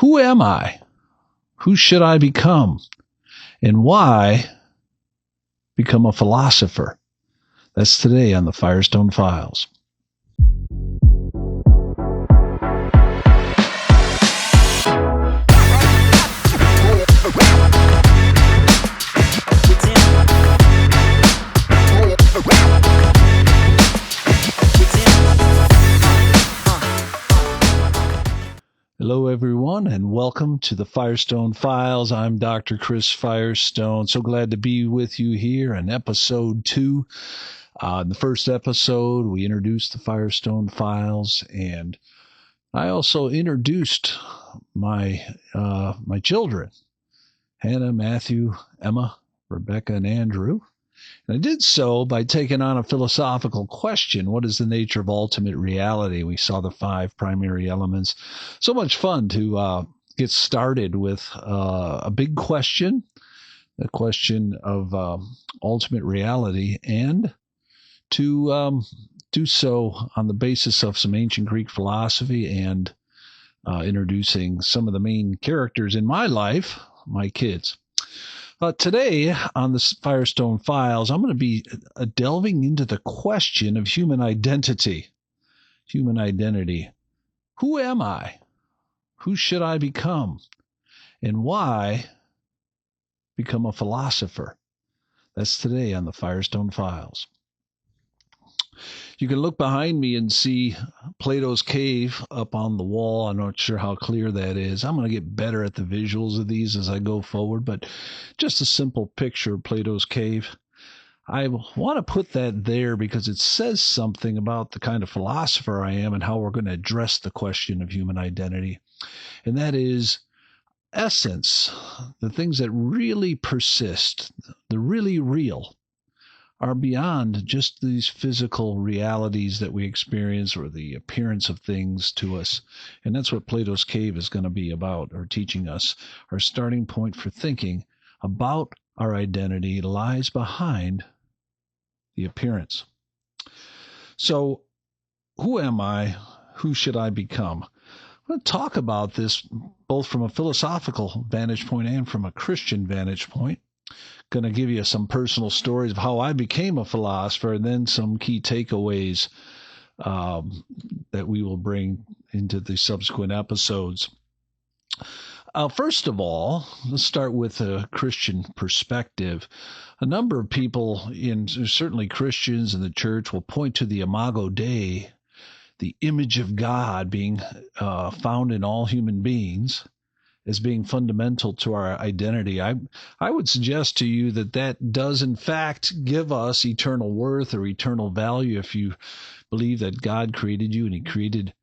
Who am I? Who should I become? And why become a philosopher? That's today on the Firestone Files. Hello, everyone, and welcome to the Firestone Files. I'm Dr. Chris Firestone. So glad to be with you here in episode 2. In the first episode, we introduced the Firestone Files, and I also introduced my children, Hannah, Matthew, Emma, Rebecca, and Andrew. And I did so by taking on a philosophical question. What is the nature of ultimate reality? We saw the 5 primary elements. So much fun to get started with a big question, the question of ultimate reality, and to do so on the basis of some ancient Greek philosophy and introducing some of the main characters in my life, my kids. Today on the Firestone Files, I'm going to be delving into the question of human identity. Human identity. Who am I? Who should I become? And why become a philosopher? That's today on the Firestone Files. You can look behind me and see Plato's cave up on the wall. I'm not sure how clear that is. I'm going to get better at the visuals of these as I go forward, but just a simple picture of Plato's cave. I want to put that there because it says something about the kind of philosopher I am and how we're going to address the question of human identity. And that is essence, the things that really persist, the really real, are beyond just these physical realities that we experience or the appearance of things to us. And that's what Plato's cave is going to be about, or teaching us. Our starting point for thinking about our identity lies behind the appearance. So, who am I? Who should I become? I'm going to talk about this both from a philosophical vantage point and from a Christian vantage point. Going to give you some personal stories of how I became a philosopher, and then some key takeaways that we will bring into the subsequent episodes. First of all, let's start with a Christian perspective. A number of people, certainly Christians in the church, will point to the Imago Dei, the image of God being found in all human beings, as being fundamental to our identity. I would suggest to you that does in fact give us eternal worth or eternal value if you believe that God created you and he created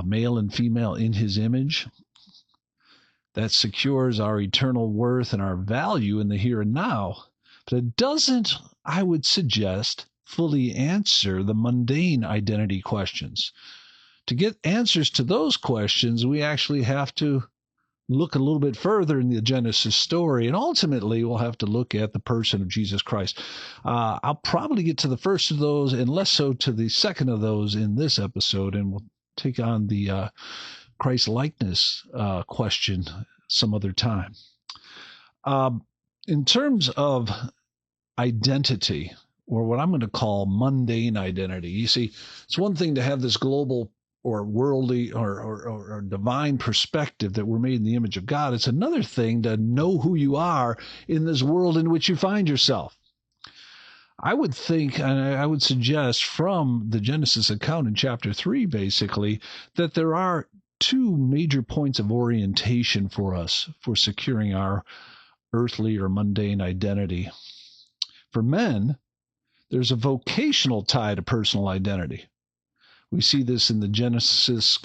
male and female in his image. That secures our eternal worth and our value in the here and now. But it doesn't, I would suggest, fully answer the mundane identity questions. To get answers to those questions, we actually have to look a little bit further in the Genesis story, and ultimately we'll have to look at the person of Jesus Christ. I'll probably get to the first of those and less so to the second of those in this episode, and we'll take on the Christ likeness question some other time. In terms of identity, or what I'm going to call mundane identity, you see, it's one thing to have this global or worldly or divine perspective that we're made in the image of God. It's another thing to know who you are in this world in which you find yourself. I would think, and I would suggest from the Genesis account in chapter 3, basically, that there are 2 major points of orientation for us for securing our earthly or mundane identity. For men, there's a vocational tie to personal identity. We see this in the Genesis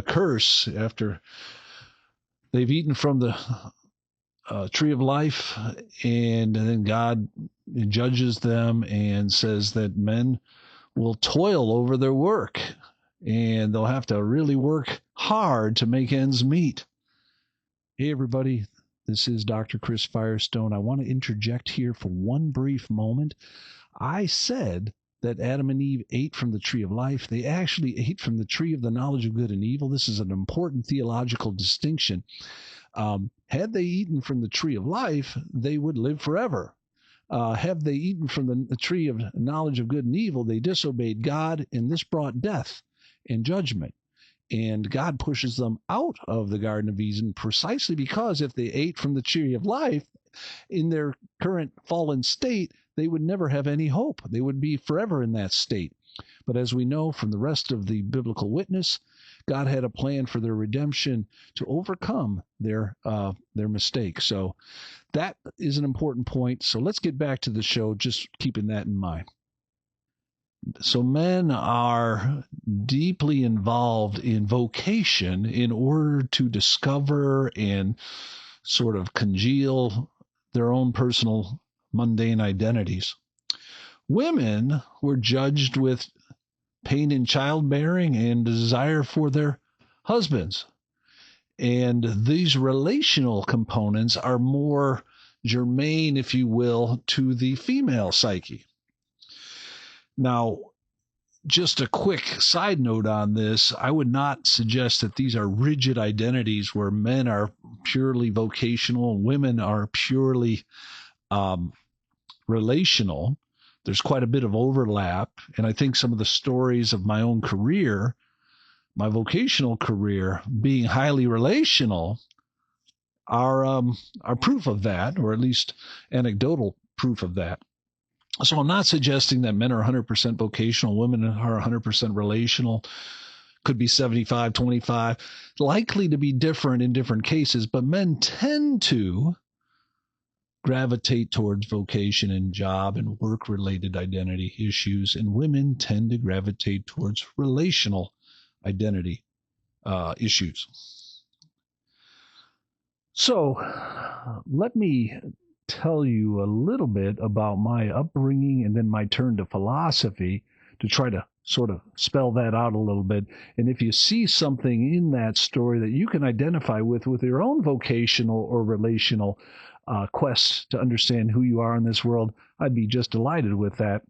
curse after they've eaten from the tree of life, and then God judges them and says that men will toil over their work, and they'll have to really work hard to make ends meet. Hey, everybody, this is Dr. Chris Firestone. I want to interject here for one brief moment. I said that Adam and Eve ate from the tree of life. They actually ate from the tree of the knowledge of good and evil. This is an important theological distinction. Had they eaten from the tree of life, they would live forever. Have they eaten from the tree of knowledge of good and evil, they disobeyed God, and this brought death and judgment. And God pushes them out of the Garden of Eden precisely because if they ate from the tree of life in their current fallen state, they would never have any hope. They would be forever in that state. But as we know from the rest of the biblical witness, God had a plan for their redemption to overcome their mistake. So that is an important point. So let's get back to the show, just keeping that in mind. So men are deeply involved in vocation in order to discover and sort of congeal their own personal mundane identities. Women were judged with pain in childbearing and desire for their husbands. And these relational components are more germane, if you will, to the female psyche. Now, just a quick side note on this, I would not suggest that these are rigid identities where men are purely vocational and women are purely relational. There's quite a bit of overlap. And I think some of the stories of my own career, my vocational career, being highly relational are proof of that, or at least anecdotal proof of that. So I'm not suggesting that men are 100% vocational, women are 100% relational, could be 75, 25, likely to be different in different cases, but men tend to gravitate towards vocation and job and work-related identity issues, and women tend to gravitate towards relational identity issues. So let me tell you a little bit about my upbringing and then my turn to philosophy to try to sort of spell that out a little bit. And if you see something in that story that you can identify with your own vocational or relational quest to understand who you are in this world, I'd be just delighted with that.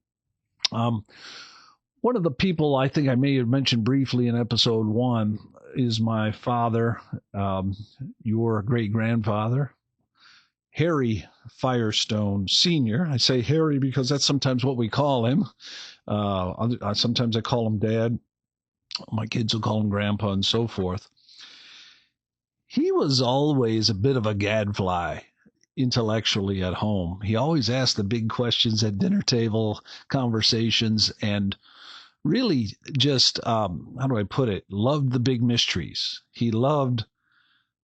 One of the people I think I may have mentioned briefly in episode 1 is my father, your great-grandfather, Harry Firestone Sr. I say Harry because that's sometimes what we call him. Sometimes I call him Dad. My kids will call him Grandpa and so forth. He was always a bit of a gadfly intellectually at home. He always asked the big questions at dinner table conversations and really just, how do I put it, loved the big mysteries. He loved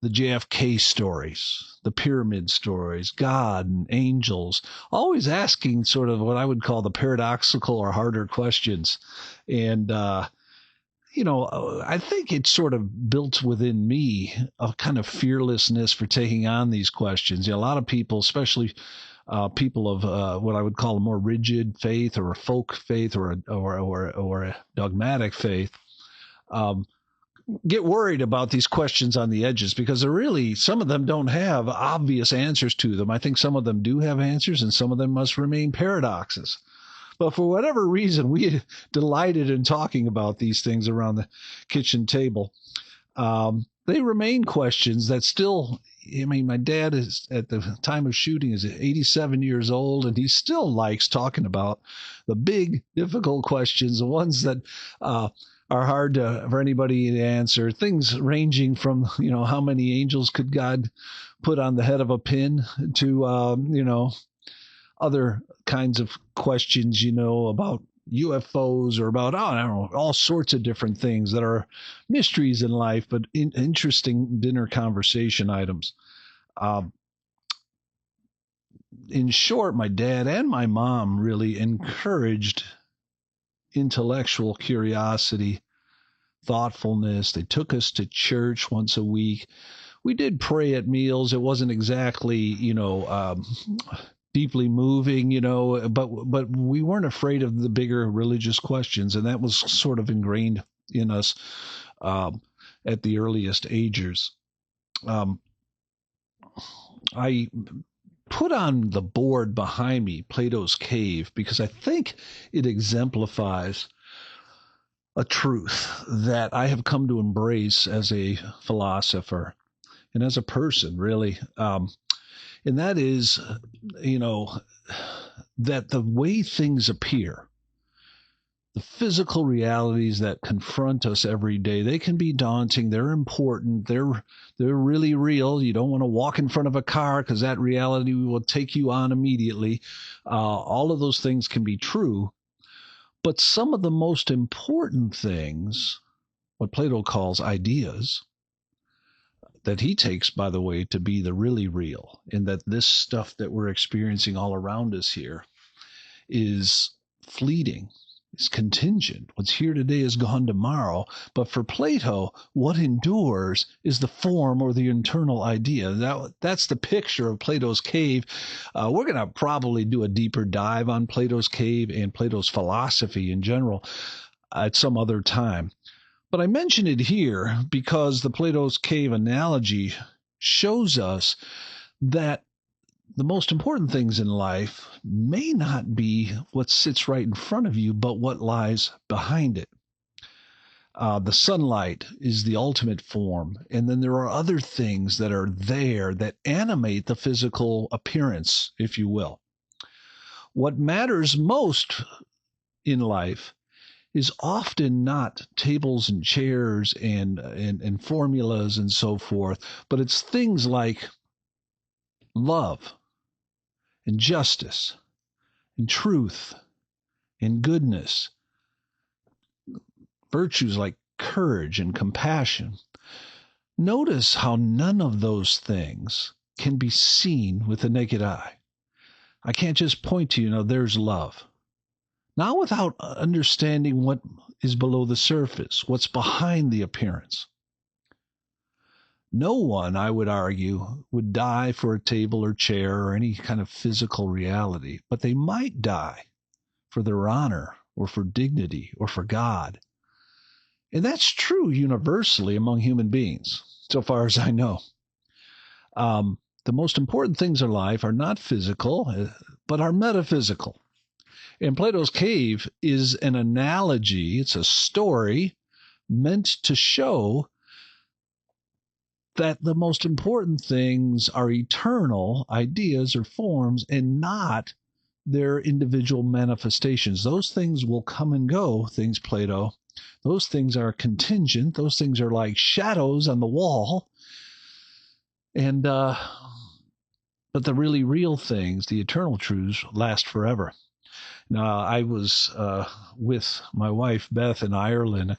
the JFK stories, the pyramid stories, God and angels, always asking sort of what I would call the paradoxical or harder questions. And, I think it sort of built within me a kind of fearlessness for taking on these questions. A lot of people, especially people of what I would call a more rigid faith or a folk faith or a dogmatic faith, get worried about these questions on the edges because some of them don't have obvious answers to them. I think some of them do have answers and some of them must remain paradoxes. But for whatever reason, we delighted in talking about these things around the kitchen table. They remain questions that still, my dad is at the time of shooting is 87 years old, and he still likes talking about the big, difficult questions, the ones that are hard for anybody to answer, things ranging from, how many angels could God put on the head of a pin to, other kinds of questions, about UFOs or about, I don't know, all sorts of different things that are mysteries in life, but interesting dinner conversation items. In short, my dad and my mom really encouraged intellectual curiosity, thoughtfulness. They took us to church once a week. We did pray at meals. It wasn't exactly, deeply moving, but we weren't afraid of the bigger religious questions, and that was sort of ingrained in us at the earliest ages. I put on the board behind me Plato's Cave because I think it exemplifies a truth that I have come to embrace as a philosopher and as a person, really. And that is, that the way things appear, the physical realities that confront us every day, they can be daunting. They're important. They're really real. You don't want to walk in front of a car because that reality will take you on immediately. All of those things can be true. But some of the most important things, what Plato calls ideas, that he takes, by the way, to be the really real, and that this stuff that we're experiencing all around us here is fleeting, is contingent. What's here today is gone tomorrow. But for Plato, what endures is the form or the internal idea. That's the picture of Plato's Cave. We're going to probably do a deeper dive on Plato's Cave and Plato's philosophy in general at some other time. But I mention it here because the Plato's Cave analogy shows us that the most important things in life may not be what sits right in front of you, but what lies behind it. The sunlight is the ultimate form, and then there are other things that are there that animate the physical appearance, if you will. What matters most in life is often not tables and chairs and formulas and so forth, but it's things like love and justice and truth and goodness, virtues like courage and compassion. Notice how none of those things can be seen with the naked eye. I can't just point to, there's love. Not without understanding what is below the surface, what's behind the appearance. No one, I would argue, would die for a table or chair or any kind of physical reality, but they might die for their honor or for dignity or for God. And that's true universally among human beings, so far as I know. The most important things in life are not physical, but are metaphysical. And Plato's Cave is an analogy, it's a story meant to show that the most important things are eternal ideas or forms and not their individual manifestations. Those things will come and go, thinks Plato. Those things are contingent. Those things are like shadows on the wall. And but the really real things, the eternal truths, last forever. Now, I was with my wife, Beth, in Ireland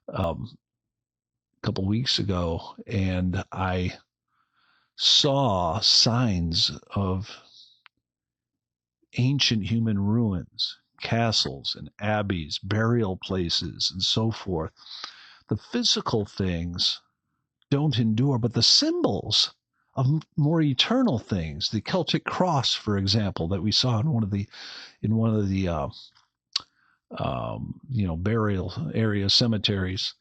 a couple weeks ago, and I saw signs of ancient human ruins, castles and abbeys, burial places, and so forth. The physical things don't endure, but the symbols of more eternal things, the Celtic cross, for example, that we saw in one of the burial area cemeteries,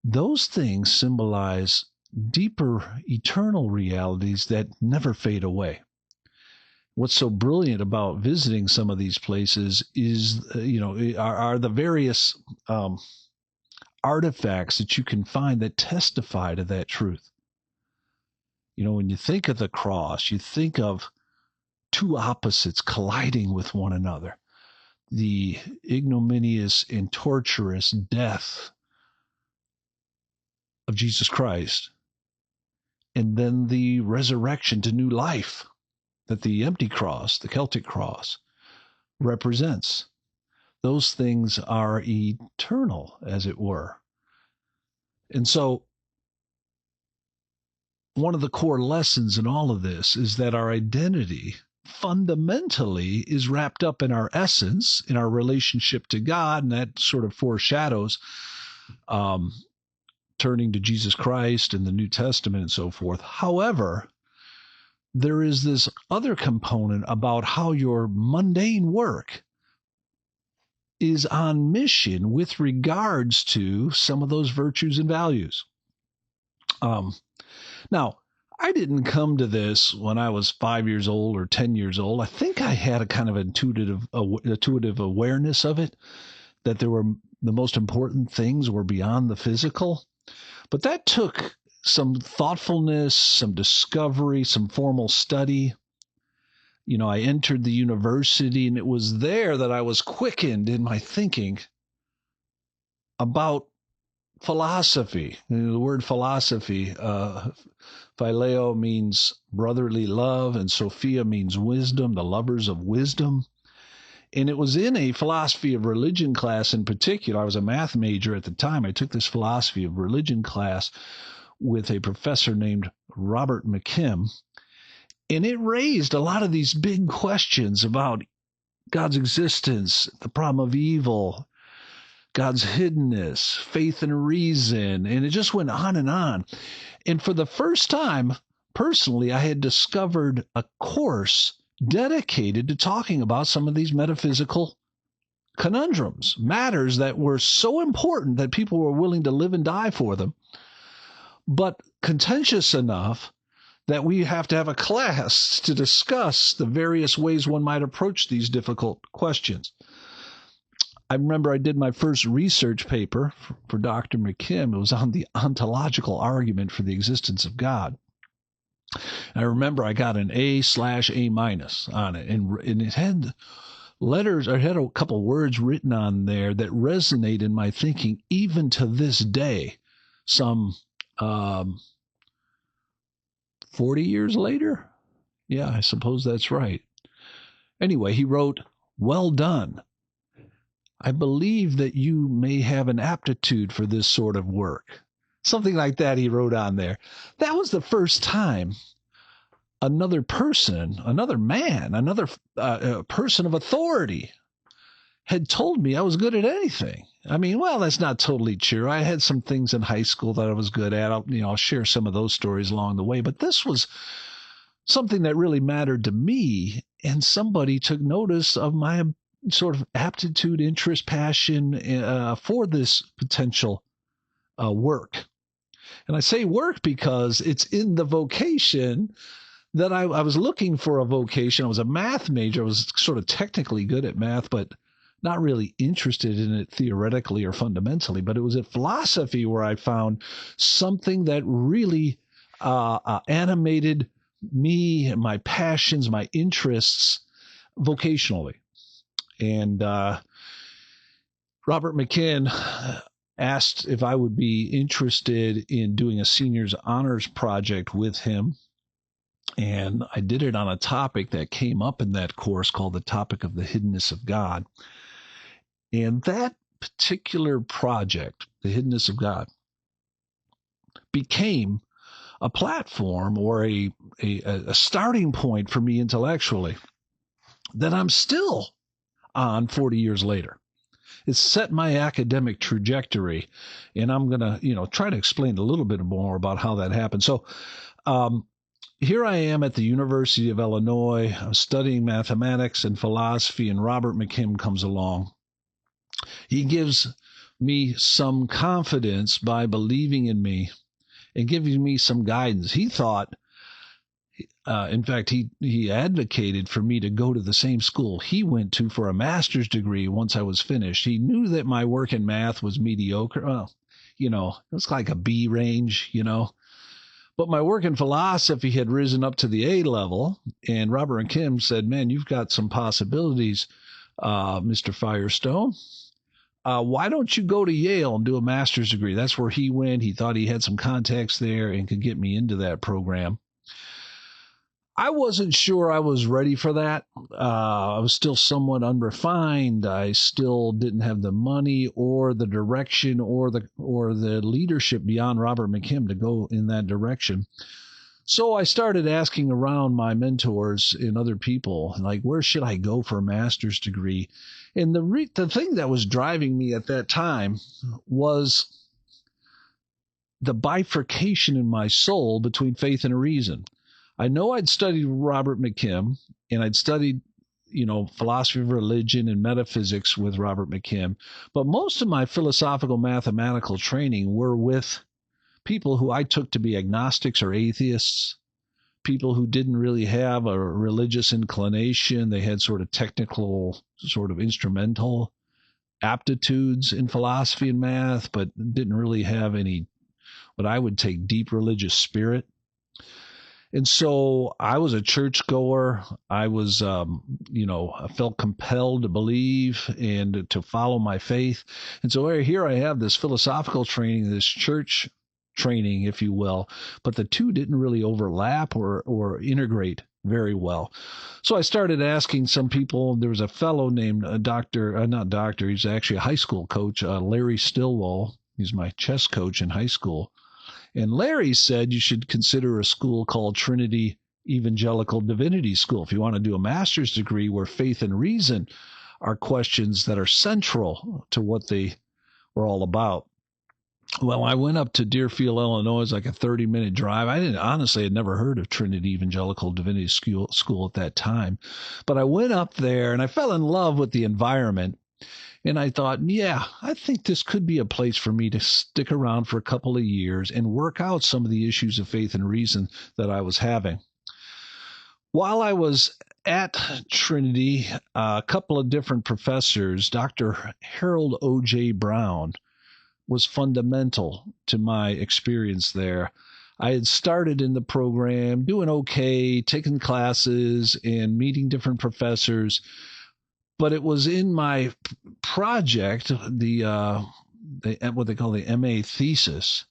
those things symbolize deeper eternal realities that never fade away. What's so brilliant about visiting some of these places is, are the various artifacts that you can find that testify to that truth. When you think of the cross, you think of two opposites colliding with one another. The ignominious and torturous death of Jesus Christ, and then the resurrection to new life that the empty cross, the Celtic cross, represents. Those things are eternal, as it were. And so one of the core lessons in all of this is that our identity fundamentally is wrapped up in our essence, in our relationship to God, and that sort of foreshadows turning to Jesus Christ and the New Testament and so forth. However, there is this other component about how your mundane work is on mission with regards to some of those virtues and values. Now, I didn't come to this when I was 5 years old or 10 years old. I think I had a kind of intuitive awareness of it, that the most important things were beyond the physical. But that took some thoughtfulness, some discovery, some formal study. I entered the university, and it was there that I was quickened in my thinking about philosophy. The word philosophy, phileo means brotherly love, and Sophia means wisdom, the lovers of wisdom. And it was in a philosophy of religion class in particular. I was a math major at the time. I took this philosophy of religion class with a professor named Robert McKim. And it raised a lot of these big questions about God's existence, the problem of evil, God's hiddenness, faith and reason, and it just went on and on. And for the first time, personally, I had discovered a course dedicated to talking about some of these metaphysical conundrums, matters that were so important that people were willing to live and die for them, but contentious enough that we have to have a class to discuss the various ways one might approach these difficult questions. I remember I did my first research paper for Dr. McKim. It was on the ontological argument for the existence of God. And I remember I got an A/A- on it, and it had letters, I had a couple words written on there that resonate in my thinking even to this day, some 40 years later. Yeah, I suppose that's right. Anyway, he wrote, "Well done. I believe that you may have an aptitude for this sort of work." Something like that he wrote on there. That was the first time another person, another man, another person of authority had told me I was good at anything. I mean, well, that's not totally true. I had some things in high school that I was good at. I'll share some of those stories along the way. But this was something that really mattered to me, and somebody took notice of my sort of aptitude, interest, passion for this potential work. And I say work because it's in the vocation that I was looking for a vocation. I was a math major. I was sort of technically good at math, but not really interested in it theoretically or fundamentally. But it was at philosophy where I found something that really animated me, my passions, my interests vocationally. And Robert McKim asked if I would be interested in doing a senior's honors project with him. And I did it on a topic that came up in that course called the topic of the hiddenness of God. And that particular project, the hiddenness of God, became a platform or a starting point for me intellectually that I'm still on 40 years later. It's set my academic trajectory, and I'm going to, try to explain a little bit more about how that happened. So here I am at the University of Illinois. I'm studying mathematics and philosophy, and Robert McKim comes along. He gives me some confidence by believing in me and giving me some guidance. He thought, in fact, he advocated for me to go to the same school he went to for a master's degree once I was finished. He knew that my work in math was mediocre. Well, it's like a B range, But my work in philosophy had risen up to the A level, and Robert McKim said, "Man, you've got some possibilities, Mr. Firestone. Why don't you go to Yale and do a master's degree?" That's where he went. He thought he had some contacts there and could get me into that program. I wasn't sure I was ready for that. I was still somewhat unrefined. I still didn't have the money or the direction or the leadership beyond Robert McKim to go in that direction. So I started asking around my mentors and other people, like, where should I go for a master's degree? And the thing that was driving me at that time was the bifurcation in my soul between faith and reason. I know I'd studied Robert McKim, and I'd studied, philosophy of religion and metaphysics with Robert McKim, but most of my philosophical mathematical training were with people who I took to be agnostics or atheists. people who didn't really have a religious inclination. They had sort of technical, sort of instrumental aptitudes in philosophy and math, but didn't really have any, what I would take, deep religious spirit. And so I was a churchgoer. I was, I felt compelled to believe and to follow my faith. And so here I have this philosophical training, this church training, if you will, but the two didn't really overlap or integrate very well. So I started asking some people. There was a fellow named not doctor, he's actually a high school coach, Larry Stillwell. He's my chess coach in high school. And Larry said you should consider a school called Trinity Evangelical Divinity School if you want to do a master's degree where faith and reason are questions that are central to what they were all about. Well, I went up to Deerfield, Illinois. It's like a 30-minute drive. I had never heard of Trinity Evangelical Divinity School at that time. But I went up there and I fell in love with the environment. And I thought, yeah, I think this could be a place for me to stick around for a couple of years and work out some of the issues of faith and reason that I was having. While I was at Trinity, a couple of different professors, Dr. Harold O.J. Brown, was fundamental to my experience there. I had started in the program, doing okay, taking classes and meeting different professors. But it was in my project, the what they call the MA thesis,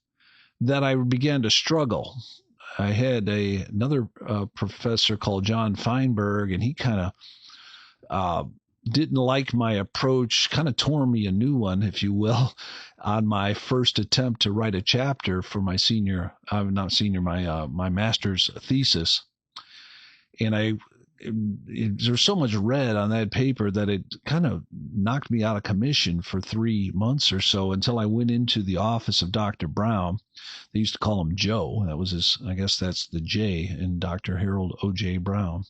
that I began to struggle. I had another professor called John Feinberg, and he kind of didn't like my approach, kind of tore me a new one, if you will, on my first attempt to write a chapter for my my master's thesis. And there's so much red on that paper that it kind of knocked me out of commission for 3 months or so until I went into the office of Dr. Brown. They used to call him Joe. That was I guess that's the J in Dr. Harold O.J. Brown.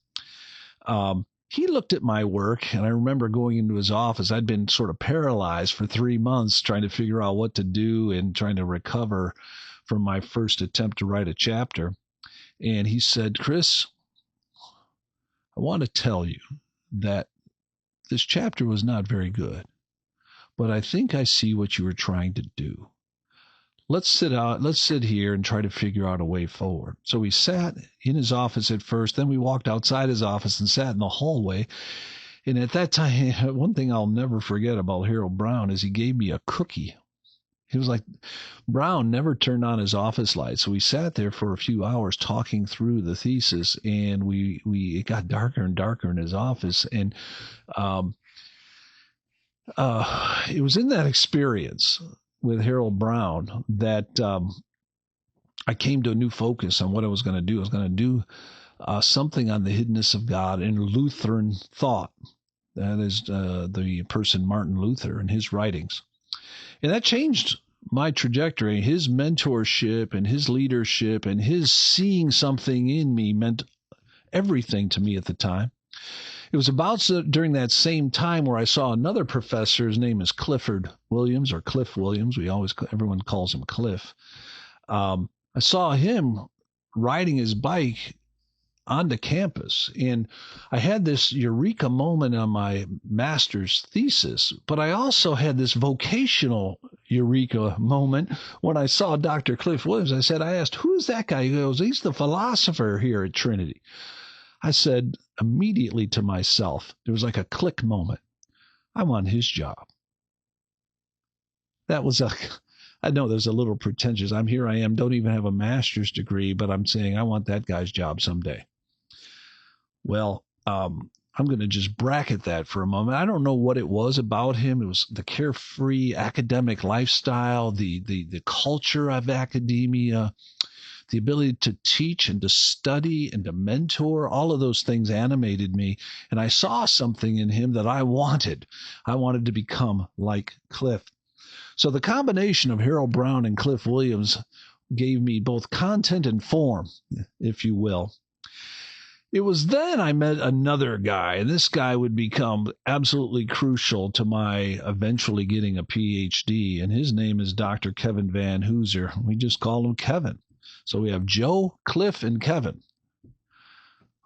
He looked at my work, and I remember going into his office. I'd been sort of paralyzed for 3 months trying to figure out what to do and trying to recover from my first attempt to write a chapter. And he said, "Chris, I want to tell you that this chapter was not very good, but I think I see what you were trying to do. Let's sit here and try to figure out a way forward." So we sat in his office at first, then we walked outside his office and sat in the hallway. And at that time, one thing I'll never forget about Harold Brown is he gave me a cookie. He was like, Brown never turned on his office light. So we sat there for a few hours talking through the thesis, and it got darker and darker in his office. And it was in that experience with Harold Brown that I came to a new focus on what I was going to do. I was going to do something on the hiddenness of God in Lutheran thought. That is the person Martin Luther and his writings. And that changed my trajectory. His mentorship and his leadership and his seeing something in me meant everything to me at the time. It was about during that same time where I saw another professor. His name is Clifford Williams, or Cliff Williams. Everyone calls him Cliff. I saw him riding his bike onto campus, and I had this eureka moment on my master's thesis, but I also had this vocational eureka moment when I saw Dr. Cliff Williams. I asked, "Who's that guy?" He goes, "He's the philosopher here at Trinity." I said immediately to myself, there was like a click moment, I want his job. That was I know there's a little pretentious. I am, don't even have a master's degree, but I'm saying I want that guy's job someday. Well, I'm going to just bracket that for a moment. I don't know what it was about him. It was the carefree academic lifestyle, the culture of academia, the ability to teach and to study and to mentor. All of those things animated me. And I saw something in him that I wanted. I wanted to become like Cliff. So the combination of Harold Brown and Cliff Williams gave me both content and form, if you will. It was then I met another guy, and this guy would become absolutely crucial to my eventually getting a PhD, and his name is Dr. Kevin Van Hooser. We just call him Kevin. So we have Joe, Cliff, and Kevin.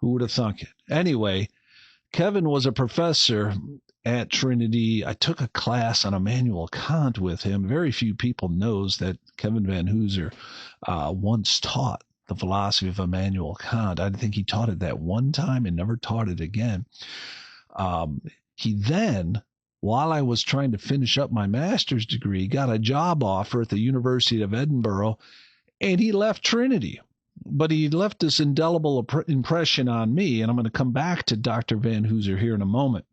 Who would have thunk it? Anyway, Kevin was a professor at Trinity. I took a class on Immanuel Kant with him. Very few people knows that Kevin Van Hooser once taught the philosophy of Immanuel Kant. I think he taught it that one time and never taught it again. He then, while I was trying to finish up my master's degree, got a job offer at the University of Edinburgh, and he left Trinity. But he left this indelible impression on me, and I'm going to come back to Dr. Van Hooser here in a moment.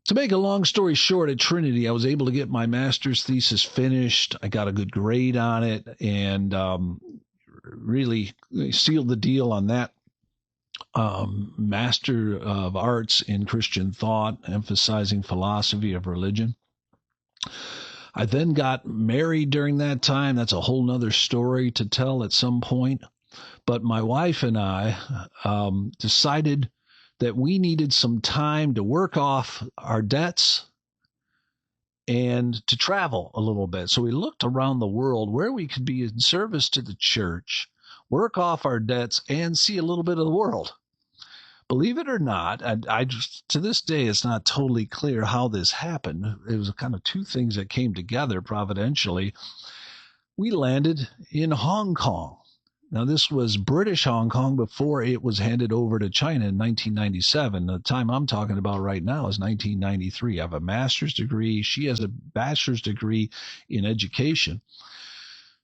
To make a long story short, at Trinity, I was able to get my master's thesis finished. I got a good grade on it, and really sealed the deal on that Master of Arts in Christian Thought, emphasizing philosophy of religion. I then got married during that time. That's a whole nother story to tell at some point. But my wife and I decided that we needed some time to work off our debts and to travel a little bit. So we looked around the world where we could be in service to the church, work off our debts, and see a little bit of the world. Believe it or not, I just, to this day, it's not totally clear how this happened. It was kind of two things that came together providentially. We landed in Hong Kong. Now, this was British Hong Kong before it was handed over to China in 1997. The time I'm talking about right now is 1993. I have a master's degree. She has a bachelor's degree in education.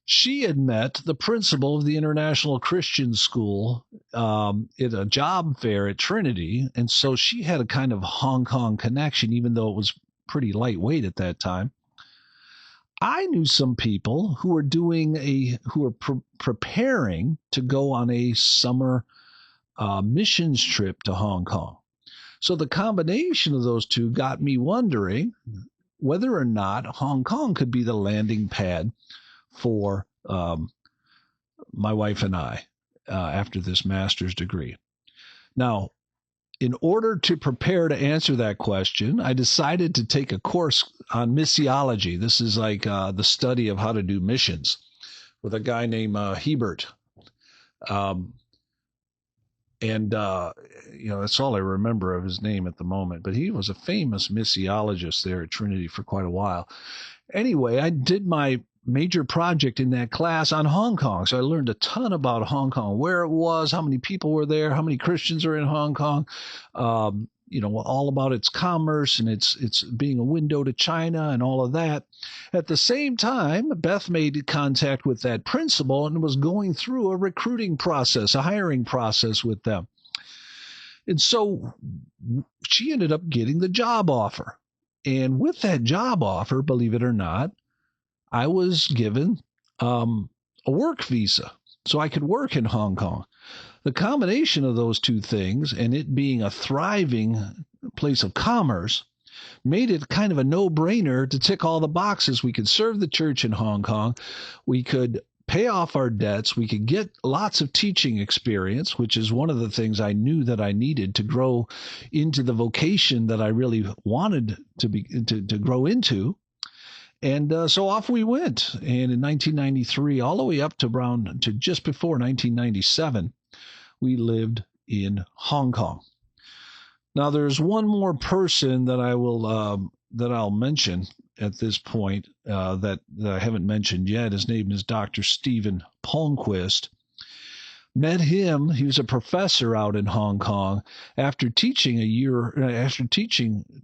She had met the principal of the International Christian School at a job fair at Trinity, and so she had a kind of Hong Kong connection, even though it was pretty lightweight at that time. I knew some people who were preparing to go on a summer missions trip to Hong Kong. So the combination of those two got me wondering whether or not Hong Kong could be the landing pad for my wife and I after this master's degree. Now, in order to prepare to answer that question, I decided to take a course on missiology. This is like the study of how to do missions with a guy named Hebert. That's all I remember of his name at the moment. But he was a famous missiologist there at Trinity for quite a while. Anyway, I did my major project in that class on Hong Kong. So I learned a ton about Hong Kong, where it was, how many people were there, how many Christians are in Hong Kong, all about its commerce and its being a window to China and all of that. At the same time, Beth made contact with that principal and was going through a recruiting process, a hiring process with them. And so she ended up getting the job offer. And with that job offer, believe it or not, I was given a work visa so I could work in Hong Kong. The combination of those two things and it being a thriving place of commerce made it kind of a no-brainer to tick all the boxes. We could serve the church in Hong Kong. We could pay off our debts. We could get lots of teaching experience, which is one of the things I knew that I needed to grow into the vocation that I really wanted to grow into. And so off we went. And in 1993, all the way up to just before 1997, we lived in Hong Kong. Now, there's one more person that I'll mention at this point that I haven't mentioned yet. His name is Dr. Stephen Palmquist. Met him. He was a professor out in Hong Kong. After teaching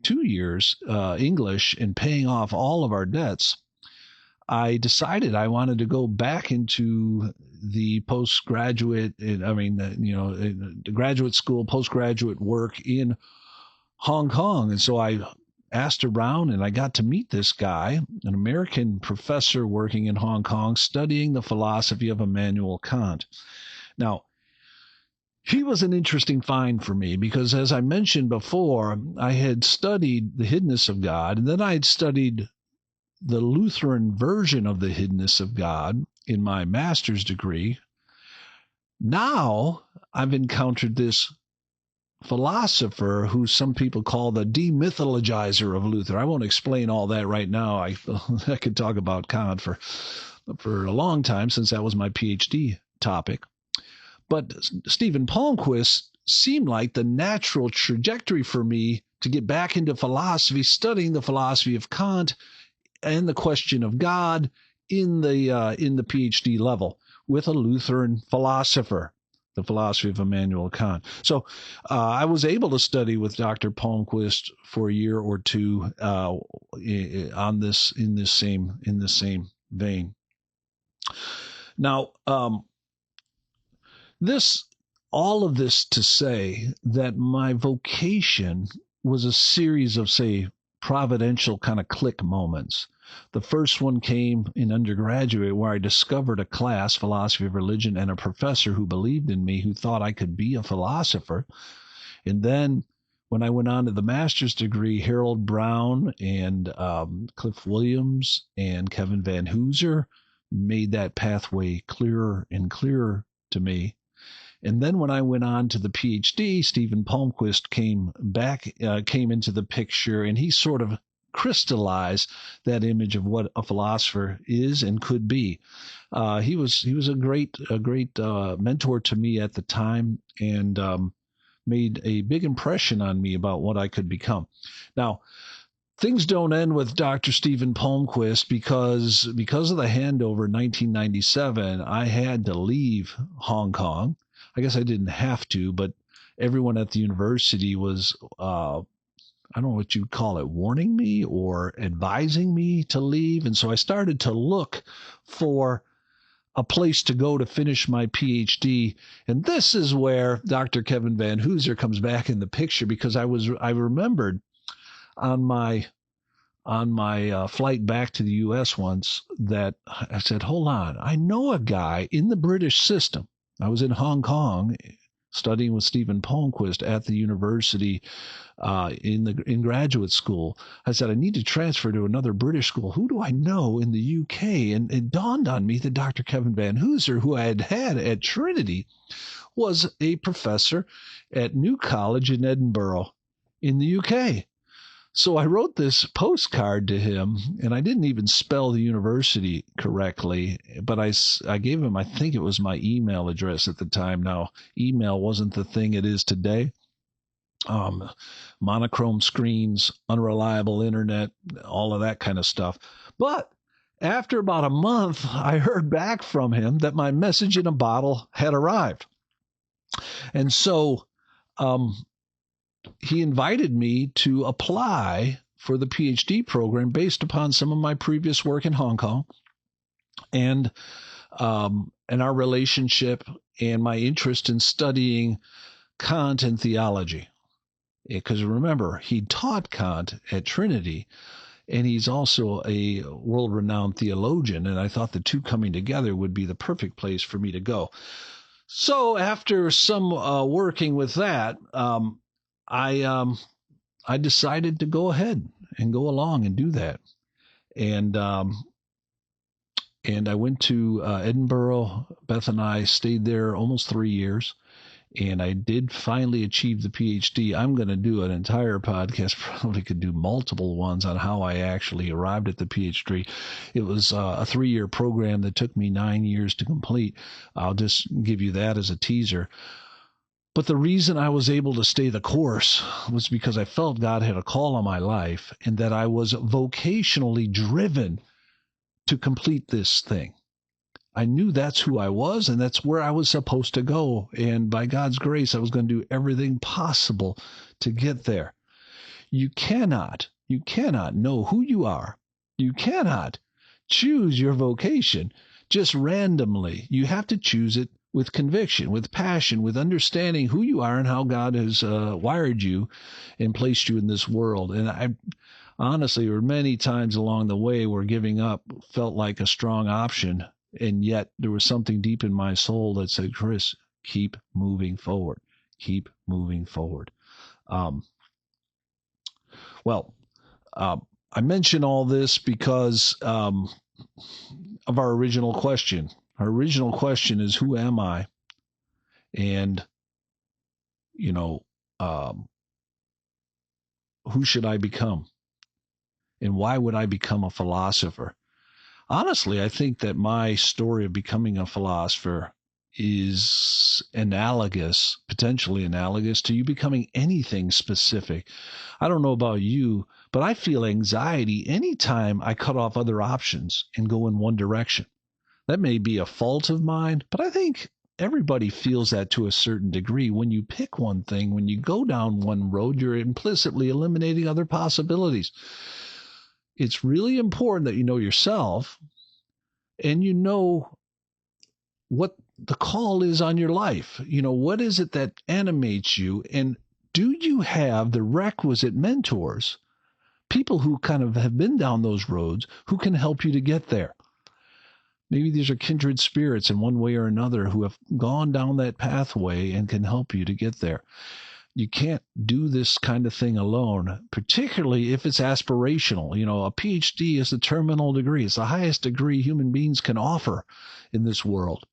2 years English and paying off all of our debts, I decided I wanted to go back into the the graduate school, postgraduate work in Hong Kong. And so I asked around and I got to meet this guy, an American professor working in Hong Kong, studying the philosophy of Immanuel Kant. Now, he was an interesting find for me because, as I mentioned before, I had studied the hiddenness of God, and then I had studied the Lutheran version of the hiddenness of God in my master's degree. Now I've encountered this philosopher who some people call the demythologizer of Luther. I won't explain all that right now. I could talk about Kant for a long time, since that was my PhD topic. But Stephen Palmquist seemed like the natural trajectory for me to get back into philosophy, studying the philosophy of Kant and the question of God in the PhD level with a Lutheran philosopher, the philosophy of Immanuel Kant. So I was able to study with Dr. Palmquist for a year or two on this in this same vein. Now, all of this to say that my vocation was a series of, say, providential kind of click moments. The first one came in undergraduate, where I discovered a class, philosophy of religion, and a professor who believed in me, who thought I could be a philosopher. And then when I went on to the master's degree, Harold Brown and Cliff Williams and Kevin Van Hooser made that pathway clearer and clearer to me. And then when I went on to the PhD, Stephen Palmquist came into the picture, and he sort of crystallized that image of what a philosopher is and could be. He was a great mentor to me at the time, and made a big impression on me about what I could become. Now, things don't end with Dr. Stephen Palmquist because of the handover in 1997. I had to leave Hong Kong. I guess I didn't have to, but everyone at the university was, I don't know what you'd call it, warning me or advising me to leave. And so I started to look for a place to go to finish my PhD. And this is where Dr. Kevin Van Hooser comes back in the picture, because I remembered on my flight back to the U.S. once that I said, hold on, I know a guy in the British system. I was in Hong Kong studying with Stephen Palmquist at the university in graduate school. I said, I need to transfer to another British school. Who do I know in the UK? And it dawned on me that Dr. Kevin Van Hooser, who I had at Trinity, was a professor at New College in Edinburgh in the UK. So I wrote this postcard to him, and I didn't even spell the university correctly, but I gave him, I think it was my email address at the time. Now, email wasn't the thing it is today. Monochrome screens, unreliable internet, all of that kind of stuff. But after about a month, I heard back from him that my message in a bottle had arrived. And so, he invited me to apply for the PhD program based upon some of my previous work in Hong Kong and our relationship and my interest in studying Kant and theology. Because remember, he taught Kant at Trinity, and he's also a world-renowned theologian, and I thought the two coming together would be the perfect place for me to go. So after some working with that, I decided to go ahead and go along and do that. And I went to Edinburgh. Beth and I stayed there almost 3 years, and I did finally achieve the PhD. I'm going to do an entire podcast, probably could do multiple ones on how I actually arrived at the PhD. It was a 3-year program that took me 9 years to complete. I'll just give you that as a teaser. But the reason I was able to stay the course was because I felt God had a call on my life, and that I was vocationally driven to complete this thing. I knew that's who I was, and that's where I was supposed to go. And by God's grace, I was going to do everything possible to get there. You cannot know who you are. You cannot choose your vocation just randomly. You have to choose it with conviction, with passion, with understanding who you are and how God has wired you and placed you in this world. And I honestly, there were many times along the way where giving up felt like a strong option. And yet there was something deep in my soul that said, Chris, keep moving forward. Keep moving forward. I mention all this because of our original question. Our original question is, who am I? And, who should I become? And why would I become a philosopher? Honestly, I think that my story of becoming a philosopher is analogous, potentially analogous to you becoming anything specific. I don't know about you, but I feel anxiety anytime I cut off other options and go in one direction. That may be a fault of mine, but I think everybody feels that to a certain degree. When you pick one thing, when you go down one road, you're implicitly eliminating other possibilities. It's really important that you know yourself and you know what the call is on your life. What is it that animates you? And do you have the requisite mentors, people who kind of have been down those roads, who can help you to get there? Maybe these are kindred spirits in one way or another who have gone down that pathway and can help you to get there. You can't do this kind of thing alone, particularly if it's aspirational. A PhD is a terminal degree. It's the highest degree human beings can offer in this world.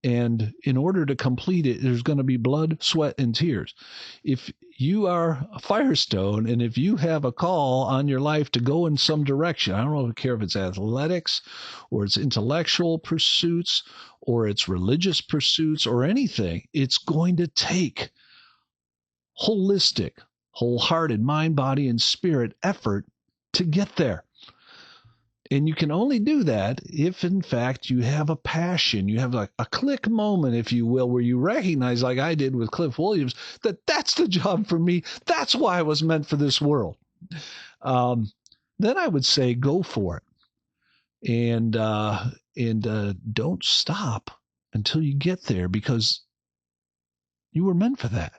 And in order to complete it, there's going to be blood, sweat, and tears. If you are a Firestone and if you have a call on your life to go in some direction, I don't care if it's athletics or it's intellectual pursuits or it's religious pursuits or anything, it's going to take holistic, wholehearted mind, body, and spirit effort to get there. And you can only do that if, in fact, you have a passion. You have a click moment, if you will, where you recognize, like I did with Cliff Williams, that that's the job for me. That's why I was meant for this world. Then I would say go for it. And don't stop until you get there, because you were meant for that.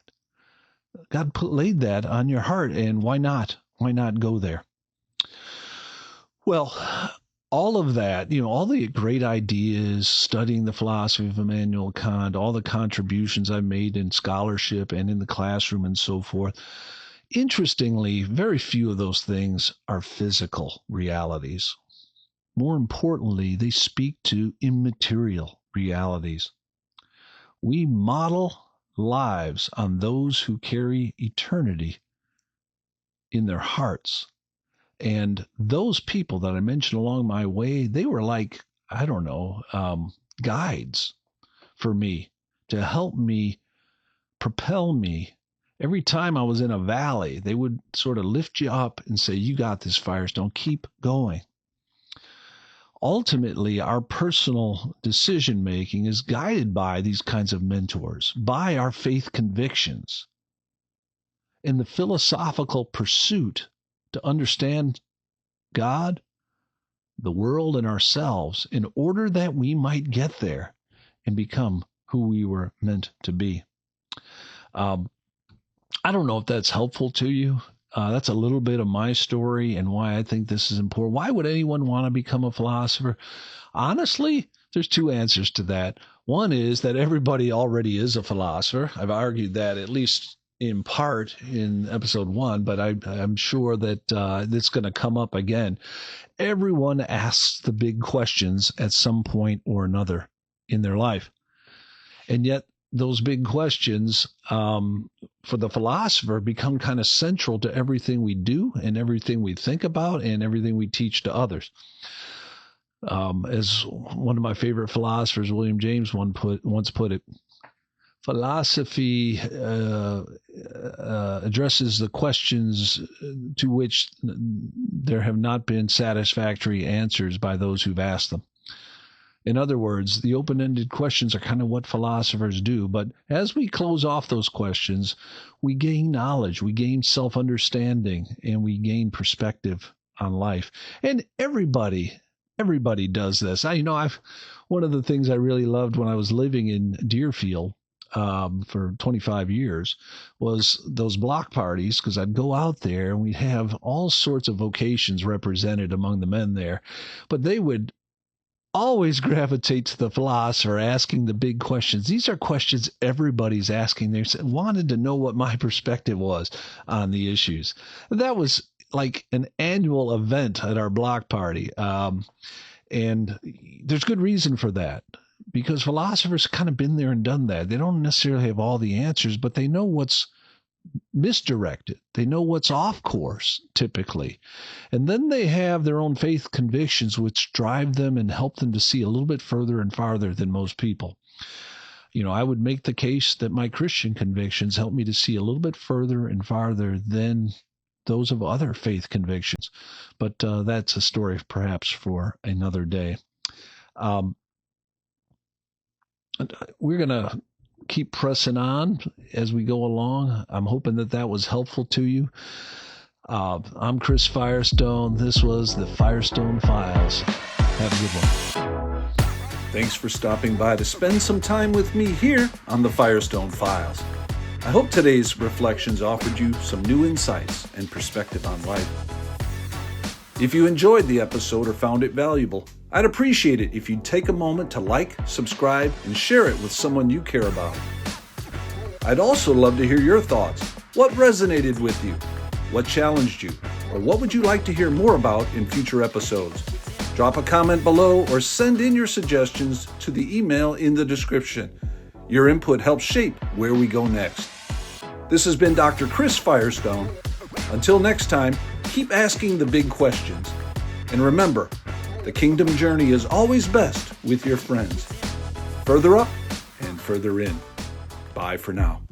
God laid that on your heart, and why not? Why not go there? Well, all of that, all the great ideas, studying the philosophy of Immanuel Kant, all the contributions I've made in scholarship and in the classroom and so forth. Interestingly, very few of those things are physical realities. More importantly, they speak to immaterial realities. We model lives on those who carry eternity in their hearts. And those people that I mentioned along my way, they were like, I don't know, guides for me to help me, propel me. Every time I was in a valley, they would sort of lift you up and say, you got this, Firestone, keep going. Ultimately, our personal decision making is guided by these kinds of mentors, by our faith convictions, and the philosophical pursuit to understand God, the world, and ourselves in order that we might get there and become who we were meant to be. I don't know if that's helpful to you. That's a little bit of my story and why I think this is important. Why would anyone want to become a philosopher? Honestly, there's two answers to that. One is that everybody already is a philosopher. I've argued that at least in part in episode 1, but I'm sure that it's going to come up again. Everyone asks the big questions at some point or another in their life. And yet those big questions for the philosopher become kind of central to everything we do and everything we think about and everything we teach to others. As one of my favorite philosophers, William James, once put it, philosophy addresses the questions to which there have not been satisfactory answers by those who've asked them. In other words, the open-ended questions are kind of what philosophers do. But as we close off those questions, we gain knowledge, we gain self-understanding, and we gain perspective on life. And everybody does this. One of the things I really loved when I was living in Deerfield for 25 years was those block parties, because I'd go out there and we'd have all sorts of vocations represented among the men there. But they would always gravitate to the philosopher, asking the big questions. These are questions everybody's asking. They wanted to know what my perspective was on the issues. That was like an annual event at our block party. And there's good reason for that, because philosophers kind of been there and done that. They don't necessarily have all the answers, but they know what's misdirected. They know what's off course, typically. And then they have their own faith convictions, which drive them and help them to see a little bit further and farther than most people. I would make the case that my Christian convictions help me to see a little bit further and farther than those of other faith convictions. But that's a story perhaps for another day. We're going to keep pressing on as we go along. I'm hoping that was helpful to you. I'm Chris Firestone. This was the Firestone Files. Have a good one. Thanks for stopping by to spend some time with me here on the Firestone Files. I hope today's reflections offered you some new insights and perspective on life. If you enjoyed the episode or found it valuable, I'd appreciate it if you'd take a moment to like, subscribe, and share it with someone you care about. I'd also love to hear your thoughts. What resonated with you? What challenged you? Or what would you like to hear more about in future episodes? Drop a comment below or send in your suggestions to the email in the description. Your input helps shape where we go next. This has been Dr. Chris Firestone. Until next time, keep asking the big questions. And remember, the kingdom journey is always best with your friends. Further up and further in. Bye for now.